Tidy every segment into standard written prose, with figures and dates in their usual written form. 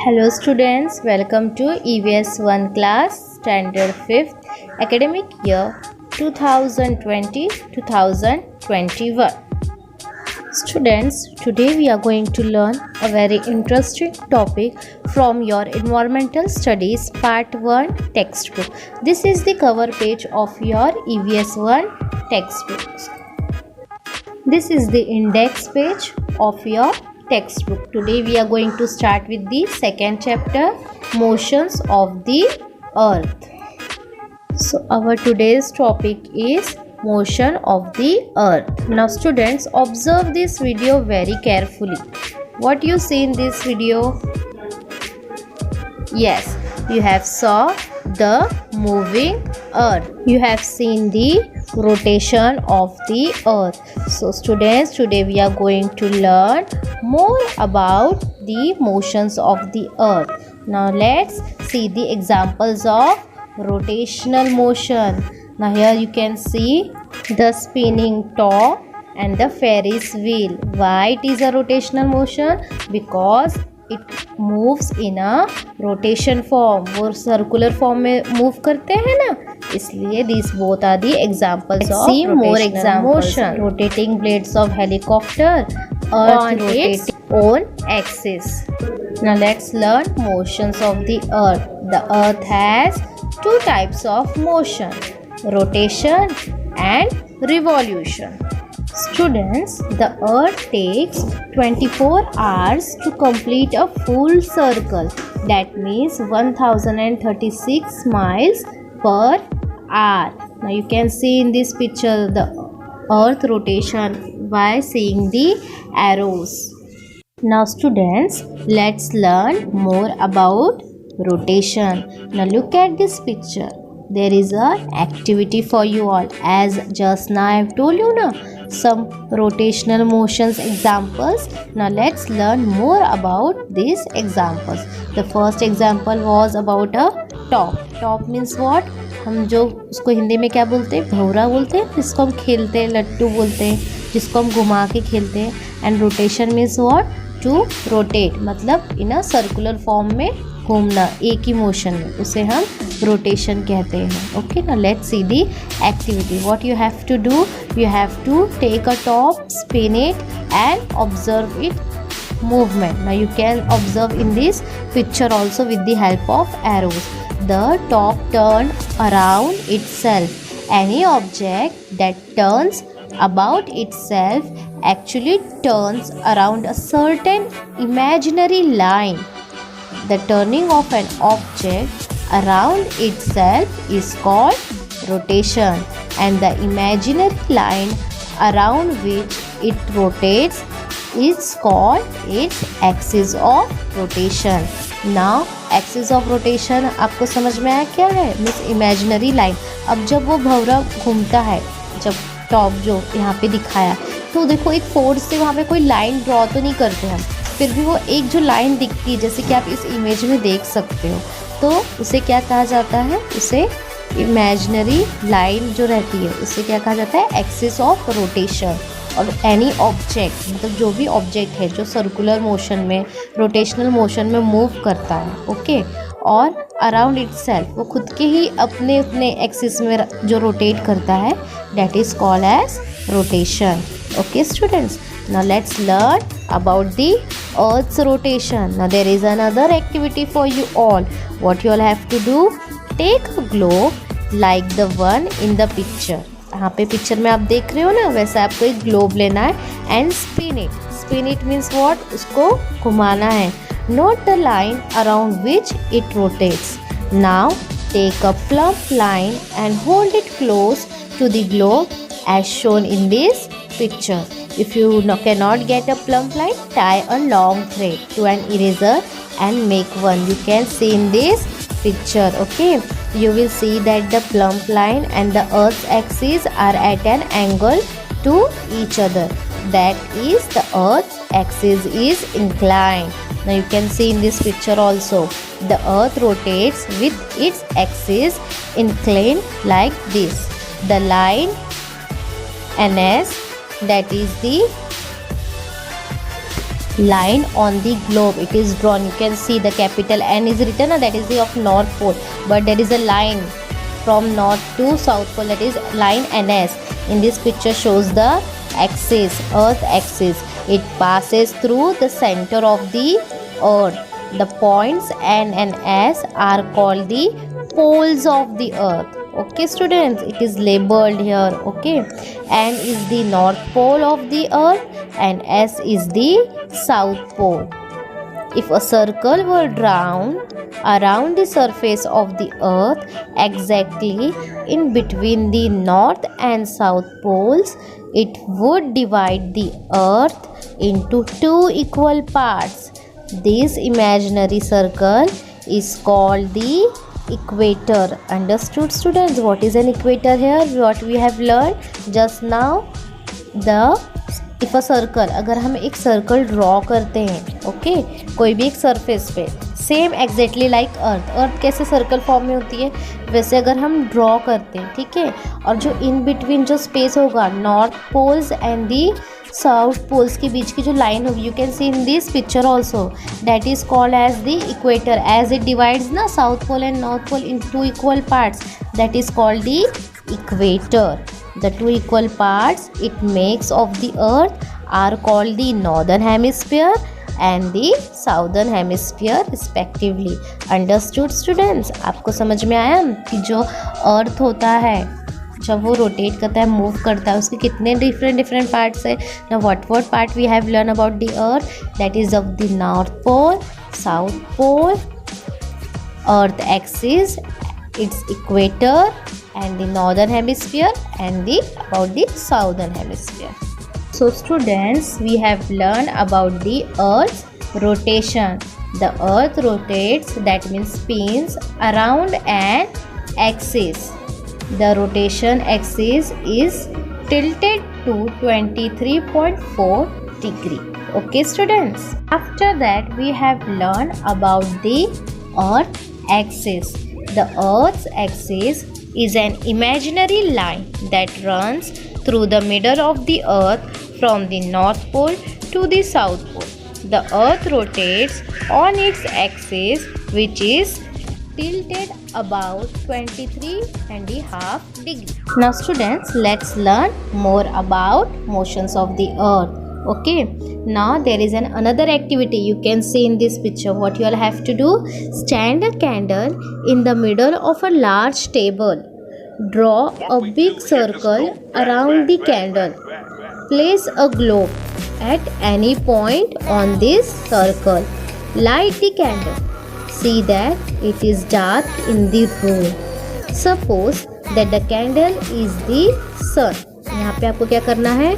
Hello students, welcome to EVS 1 class standard 5th academic year 2020-2021. Students, today we are going to learn a very interesting topic from your environmental studies part 1 textbook. This is the cover page of your EVS 1 textbook. This is the index page of your textbook. Today we are going to start with the second chapter, motions of the earth. So our today's topic is motion of the earth. Now students, observe this video very carefully. What you see in this video? Yes, you have saw the moving earth. You have seen the rotation of the earth. So students, today we are going to learn more about the motions of the earth. Now let's see the examples of rotational motion. Now here you can see the spinning top and the Ferris wheel. Why it is a rotational motion? Because it moves in a rotation form. वो circular form में move करते हैं ना, इसलिए these both are the examples of see more examples motion. Rotating blades of helicopter on its own axis. Now let's learn motions of the earth. The earth has two types of motion, rotation and revolution. Students, the earth takes 24 hours to complete a full circle. That means 1036 miles per hour. Now you can see in this picture the earth rotation by seeing the arrows. Now students, let's learn more about rotation. Now look at this picture. There is a activity for you all. As just now I have told you na, some rotational motions examples. Now let's learn more about these examples. The first example was about a top. Top means what? हम जो उसको हिंदी में क्या बोलते हैं, भौरा बोलते हैं, जिसको हम खेलते हैं लट्टू बोलते हैं, जिसको हम घुमा के खेलते हैं. And rotation means what? To rotate, मतलब इन अ सर्कुलर फॉर्म में घूमना एक ही मोशन में, उसे हम रोटेशन कहते हैं. Okay, now let's see the activity. What you have to do? You have to take a top, spin it and observe it movement. Now you can observe in this picture also with the help of arrows. The top turned around itself. Any object that turns about itself actually turns around a certain imaginary line. The turning of an object around itself is called rotation, and the imaginary line around which it rotates is called its axis of rotation. Now axis of rotation आपको समझ में आया क्या है? Means imaginary line. अब जब वो भंवरा घूमता है, जब टॉप जो यहाँ पे दिखाया, तो देखो एक फोर्स से वहाँ पे कोई लाइन ड्रॉ तो नहीं करते हम, फिर भी वो एक जो लाइन दिखती है, जैसे कि आप इस इमेज में देख सकते हो, तो उसे क्या कहा जाता है? उसे इमेजिनरी लाइन जो रहती है उसे क्या कहा जाता है? Axis of rotation. और एनी ऑब्जेक्ट, मतलब जो भी ऑब्जेक्ट है जो सर्कुलर मोशन में, रोटेशनल मोशन में मूव करता है, ओके, और अराउंड इटसेल्फ, वो खुद के ही अपने अपने एक्सिस में जो रोटेट करता है, that is called as rotation. Okay students, now let's learn about the earth's rotation. Now there is another activity for you all. What you all have to do? Take a globe like the one in the picture. यहाँ पे picture में आप देख रहे हो ना, वैसे आपको एक ग्लोब लेना है and spin it. Spin it means what? उसको घुमाना है. Note the line around which it rotates. Now take a plumb line and hold it close to the globe as shown in this picture. If you cannot get a plump line, tie a long thread to an eraser and make one. You can see in this picture, okay? You will see that the plump line and the earth's axis are at an angle to each other. That is, the earth's axis is inclined. Now you can see in this picture also, the earth rotates with its axis inclined like this. The line NS, that is the line on the globe. It is drawn. You can see the capital N is written, and that is the of North Pole. But there is a line from North to South Pole, that is line NS. In this picture shows the axis, Earth axis. It passes through the center of the Earth. The points N and S are called the poles of the Earth. Okay students, it is labeled here. Okay, N is the North Pole of the Earth and S is the South Pole. If a circle were drawn around the surface of the Earth exactly in between the North and South Poles, it would divide the Earth into two equal parts. This imaginary circle is called the equator. Understood students? What is an equator here? What we have learned just now. If a circle, अगर हम एक circle draw करते हैं okay कोई भी एक surface पे, same exactly like earth कैसे सर्कल फॉर्म में होती है वैसे अगर हम ड्रॉ करते हैं, ठीक है, और जो इन बिटवीन जो स्पेस होगा north poles and the south poles के बीच की जो लाइन होगी, you can see in this picture also, that is called as the equator. As it divides ना south pole and north pole in two equal parts, that is called the equator. The two equal parts it makes of the earth are called the northern hemisphere and the southern hemisphere respectively. Understood students? आपको समझ में आया कि जो अर्थ होता है जब वो रोटेट करता है, मूव करता है, उसके कितने डिफरेंट पार्ट्स है. Now what part we have learned about the earth, that is of the north pole, south pole, earth axis, its equator and the northern hemisphere and about the southern hemisphere. So students, we have learned about the earth's rotation. The earth rotates, that means spins around an axis. The rotation axis is tilted to 23.4 degree. Okay students, after that we have learned about the earth axis. The earth's axis is an imaginary line that runs through the middle of the earth from the north pole to the south pole. The earth rotates on its axis, which is tilted about 23.5 degrees. Now students, let's learn more about motions of the earth. Okay, now there is another activity you can see in this picture. What you all have to do, stand a candle in the middle of a large table. Draw a big circle around the candle. Place a globe at any point on this circle. Light the candle. See that it is dark in the room. Suppose that the candle is the sun. यहाँ पे आपको क्या करना है,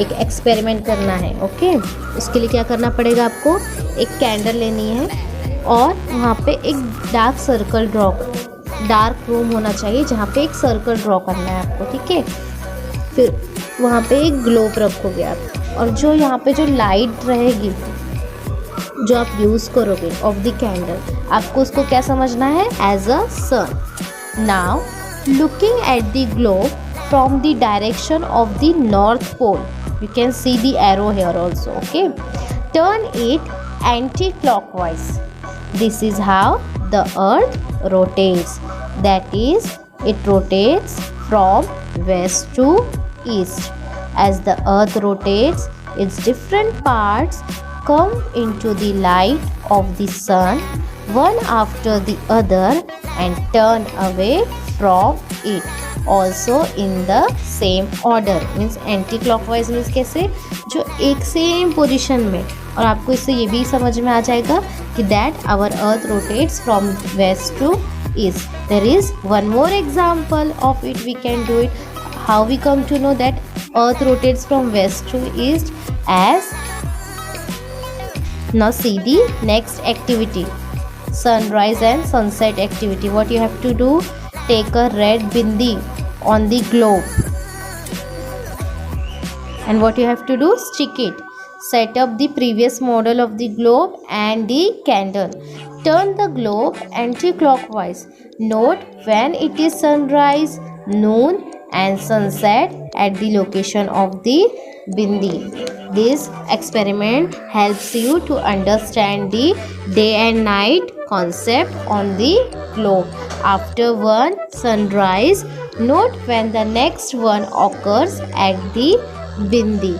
एक experiment करना है. Okay, उसके लिए क्या करना पड़ेगा, आपको एक कैंडल लेनी है और वहाँ पे एक dark circle draw, dark room होना चाहिए जहाँ पे एक सर्कल ड्रॉ करना है आपको. ठीक है, फिर वहाँ पे एक ग्लोब रखोगे आप, और जो यहाँ पे जो लाइट रहेगी जो आप यूज़ करोगे ऑफ द कैंडल, आपको उसको क्या समझना है, as a sun. Now looking at the globe from the direction of the north pole, you can see the arrow here also. Okay, turn it anti-clockwise. This is how the earth rotates, that is it rotates from west to east. As the earth rotates, its different parts come into the light of the sun one after the other and turn away from it also in the same order. Means anti clockwise means कैसे, जो एक same position में. और आपको इससे ये भी समझ में आ जाएगा कि that our earth rotates from west to east. There is one more example of it, we can do it. How we come to know that earth rotates from west to east, as now see the next activity, sunrise and sunset activity. What you have to do, take a red bindi on the globe, and what you have to do, stick it. Set up the previous model of the globe and the candle. Turn the globe anti-clockwise. Note when it is sunrise, noon and sunset at the location of the bindi. This experiment helps you to understand the day and night concept on the globe. After one sunrise, note when the next one occurs at the bindi.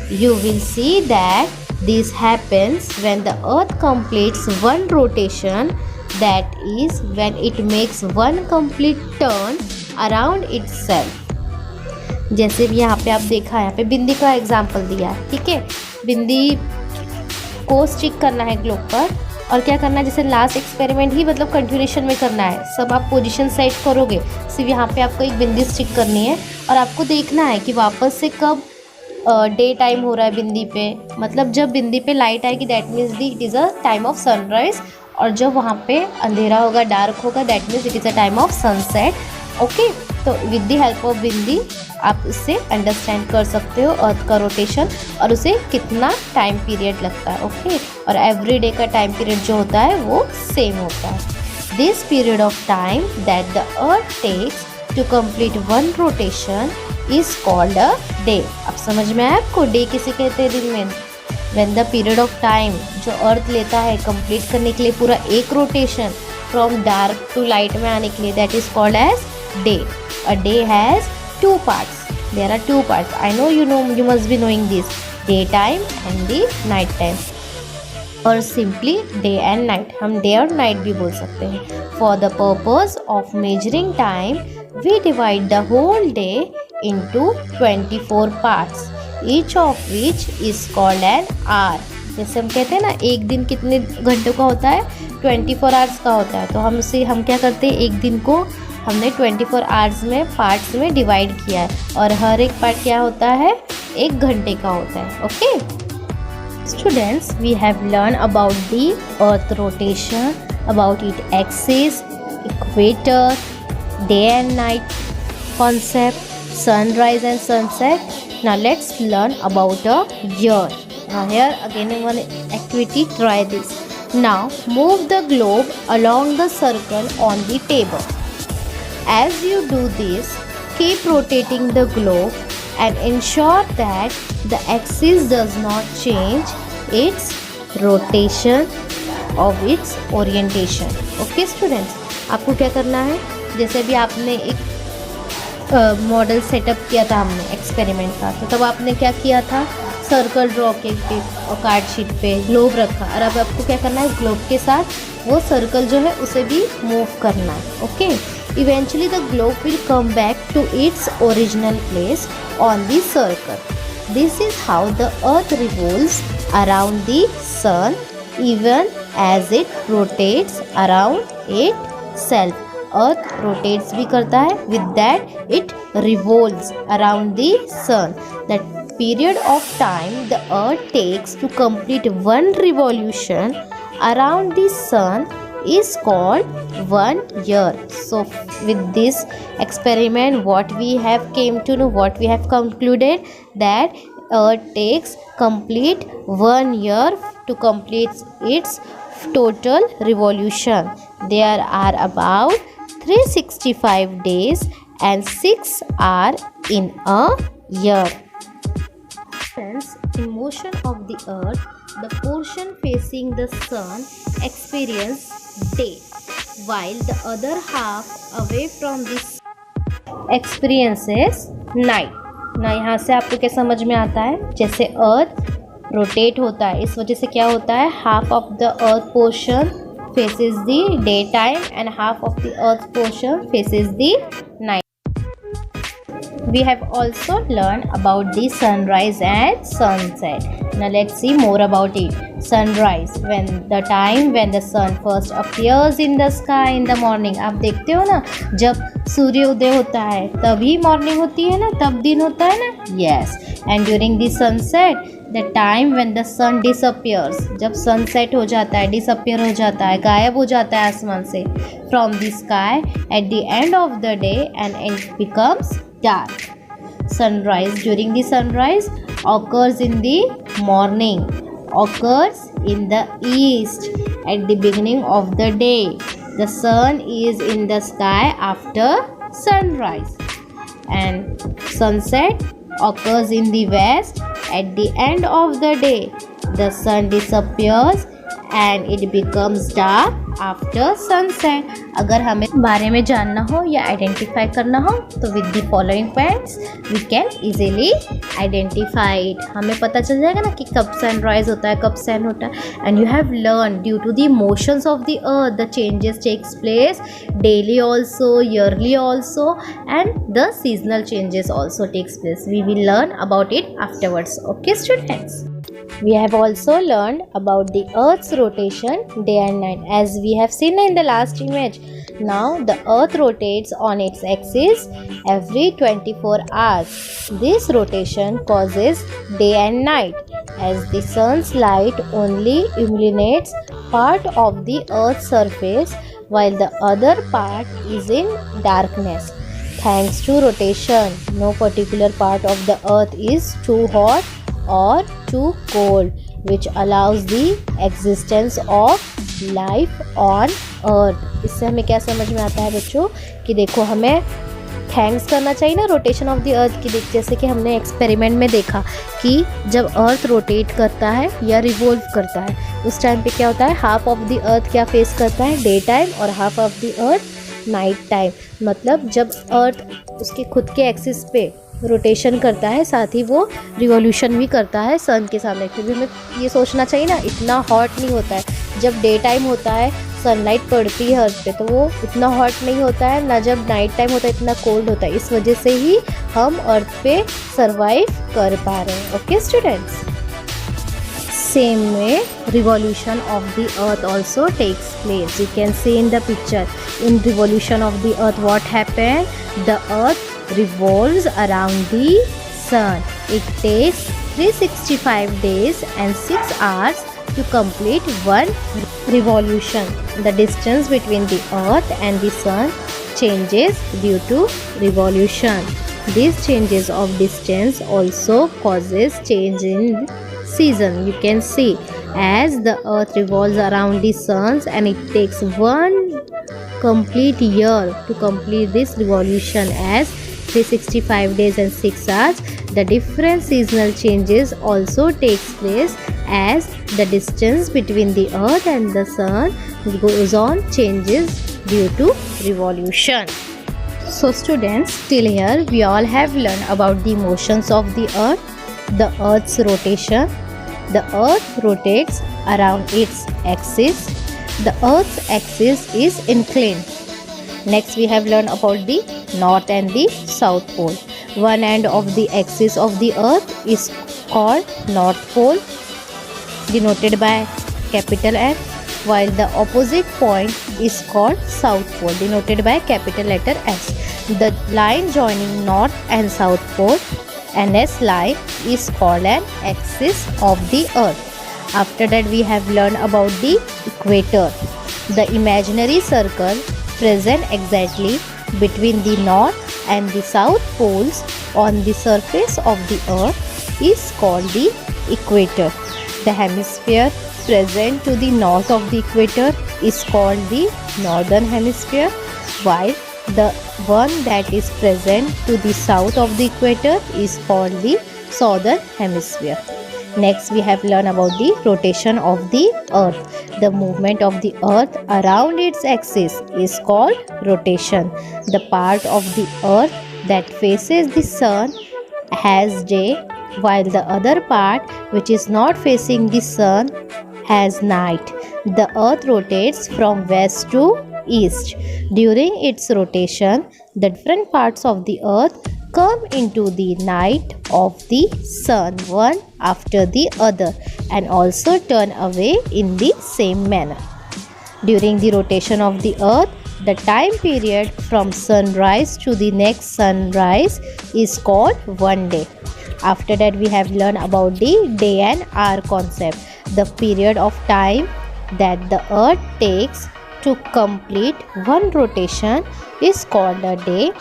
You will see that this happens when the earth completes one rotation, that is when it makes one complete turn around itself. जैसे भी यहाँ पे आप देखा है, यहाँ पे बिंदी का एग्जाम्पल दिया है, ठीक है। बिंदी को स्टिक करना है ग्लोब पर, और क्या करना है, जैसे लास्ट एक्सपेरिमेंट ही मतलब कंटिन्यूएशन में करना है। सब आप पोजीशन सेट करोगे, सिर्फ यहाँ पे आपको एक बिंदी स्टिक करनी है और आपको देखना है कि वापस से कब डे टाइम हो रहा है बिंदी पे, मतलब जब बिंदी पे लाइट आएगी that means the it is a time of sunrise, और जब वहाँ पे अंधेरा होगा, डार्क होगा, that means it is a time of sunset. Okay, तो विद द हेल्प ऑफ बिंदी आप इससे अंडरस्टैंड कर सकते हो अर्थ का रोटेशन और उसे कितना टाइम पीरियड लगता है। ओके, और एवरी डे का टाइम पीरियड जो होता है वो सेम होता है। This period of time that the earth takes to complete one rotation is called a day. अब समझ में आया आपको डे किसे कहते हैं दिन में? When the period of time जो अर्थ लेता है कंप्लीट करने के लिए पूरा एक rotation from dark to light में आने के लिए, that is called as day. A day has two parts. There are two parts. I know you must be knowing this, daytime and the night time, और simply day and night, हम day और night भी बोल सकते हैं। For the purpose of measuring time, we divide the whole day into 24 parts, each of which is called an hour. जैसे हम कहते हैं ना एक दिन कितने घंटों का होता है, 24 आवर्स का होता है, तो हम क्या करते हैं, एक दिन को हमने 24 आवर्स में पार्ट्स में डिवाइड किया है, और हर एक पार्ट क्या होता है, एक घंटे का होता है। Okay students, we have learn about the earth rotation, about it axis, equator, day and night concept, sunrise and sunset. Now let's learn about a year. Now here again one activity, try this. Now move the globe along the circle on the table. As you do this, keep rotating the globe and ensure that the axis does not change its rotation of its orientation. Okay students, आपको क्या करना है, जैसे भी आपने एक model setup किया था हमने एक्सपेरिमेंट का, तो तब आपने क्या किया था, सर्कल ड्रॉ के और कार्ड शीट पे ग्लोब रखा, और अब आपको क्या करना है, ग्लोब के साथ वो सर्कल जो है उसे भी मूव करना है। Okay, eventually the globe will come back to its original place on the circle. This is how the earth revolves around the sun even as it rotates around itself. Earth rotates भी करता है, with that it revolves around the sun. That period of time the earth takes to complete one revolution around the sun is called 1 year. So with this experiment what we have came to know, what we have concluded, that earth takes complete 1 year to complete its total revolution. There are about 365 days and 6 are in a year. In motion of the earth, the portion facing the sun experiences day, while the other half away from the sun experiences night. ना यहाँ से आपको क्या समझ में आता है, जैसे अर्थ रोटेट होता है, इस वजह से क्या होता है, half of the earth portion faces the day time and half of the earth portion faces the night. We have also learned about the sunrise and sunset. Now let's see more about it. Sunrise, when the time when the sun first appears in the sky in the morning. आप देखते हो ना, जब सूर्य उदय होता है तभी morning होती है ना, तब दिन होता है ना. Yes. And during the sunset, the time when the sun disappears, जब sunset हो जाता है, disappear हो जाता है, गायब हो जाता है आसमान से, from the sky at the end of the day and it becomes dark. Sunrise, during the sunrise occurs in the morning, occurs in the east at the beginning of the day. The sun is in the sky after sunrise. and sunset occurs in the west. At the end of the day, the sun disappears and it becomes dark after sunset. अगर हमें बारे में जानना हो या identify करना हो तो with the following points we can easily identify it. हमें पता चल जाएगा ना कि कब सनराइज होता है, कब सन होता है. And you have learn due to the motions of the earth the changes takes place daily also, yearly also, and the seasonal changes also takes place. We will learn about it afterwards. Okay students, we have also learned about the earth's rotation day and night as we have seen in the last image. Now the earth rotates on its axis every 24 hours. This rotation causes day and night as the sun's light only illuminates part of the earth's surface while the other part is in darkness. Thanks to rotation, no particular part of the earth is too hot or too cold, which allows the existence of life on earth. इससे हमें क्या समझ में आता है बच्चों कि देखो हमें थैंक्स करना चाहिए ना रोटेशन ऑफ द अर्थ की. जैसे कि हमने एक्सपेरिमेंट में देखा कि जब अर्थ रोटेट करता है या रिवॉल्व करता है उस टाइम पे क्या होता है, हाफ ऑफ द अर्थ क्या फेस करता है, डे टाइम, और half of the earth night time. मतलब जब अर्थ उसके खुद के एक्सिस पे रोटेशन करता है साथ ही वो रिवॉल्यूशन भी करता है सन के सामने. फिर भी हमें ये सोचना चाहिए ना इतना हॉट नहीं होता है. जब डे टाइम होता है सनलाइट पड़ती है अर्थ पे तो वो इतना हॉट नहीं होता है ना, जब नाइट टाइम होता है इतना कोल्ड होता है. इस वजह से ही हम अर्थ पे सरवाइव कर पा रहे हैं. ओके स्टूडेंट्स, सेम में revolution of the earth also takes place. You can see in the picture in revolution of the earth what happen. The earth revolves around the sun. It takes 365 days and 6 hours to complete one revolution. The distance between the earth and the sun changes due to revolution. These changes of distance also causes change in season. You can see as the earth revolves around the sun and it takes one complete year to complete this revolution as 365 days and 6 hours. The different seasonal changes also takes place as the distance between the earth and the sun goes on changes due to revolution. So students, till here we all have learned about the motions of the earth, the earth's rotation. The earth rotates around its axis. The earth's axis is inclined. Next we have learned about the north and the south pole. One end of the axis of the earth is called north pole denoted by capital N, while the opposite point is called south pole denoted by capital letter S. The line joining north and south pole, NS line, is called an axis of the earth. After that we have learned about the equator. The imaginary circle present exactly between the north and the south poles on the surface of the earth is called the equator. The hemisphere present to the north of the equator is called the northern hemisphere, while the one that is present to the south of the equator is called the southern hemisphere. Next we have learned about the rotation of the earth. The movement of the earth around its axis is called rotation. The part of the earth that faces the sun has day, while the other part which is not facing the sun has night. The earth rotates from west to east. During its rotation, the different parts of the earth come into the night of the sun one after the other and also turn away in the same manner. During the rotation of the earth, the time period from sunrise to the next sunrise is called one day. After that we have learned about the day and hour concept. The period of time that the earth takes to complete one rotation is called a day.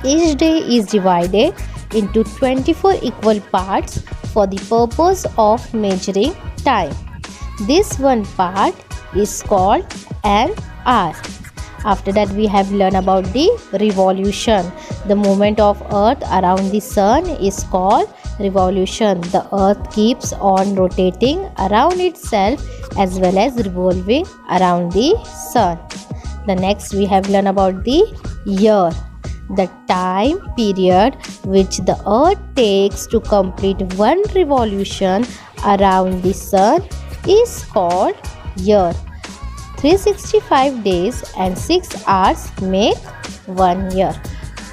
Each day is divided into 24 equal parts for the purpose of measuring time. This one part is called an hour. After that we have learned about the revolution. The movement of earth around the sun is called revolution. The earth keeps on rotating around itself as well as revolving around the sun. The next we have learned about the year. The time period which the earth takes to complete one revolution around the sun is called year. 365 days and 6 hours make 1 year.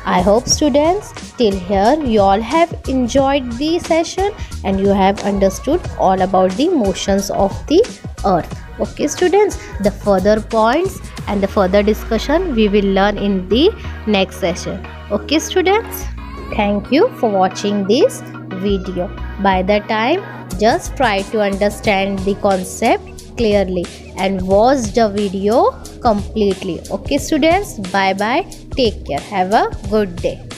I hope students till here you all have enjoyed the session and you have understood all about the motions of the earth. Okay students, the further points and the further discussion we will learn in the next session. Okay students, thank you for watching this video. By the time, just try to understand the concept clearly and watch the video completely. Okay students, bye bye, take care, have a good day.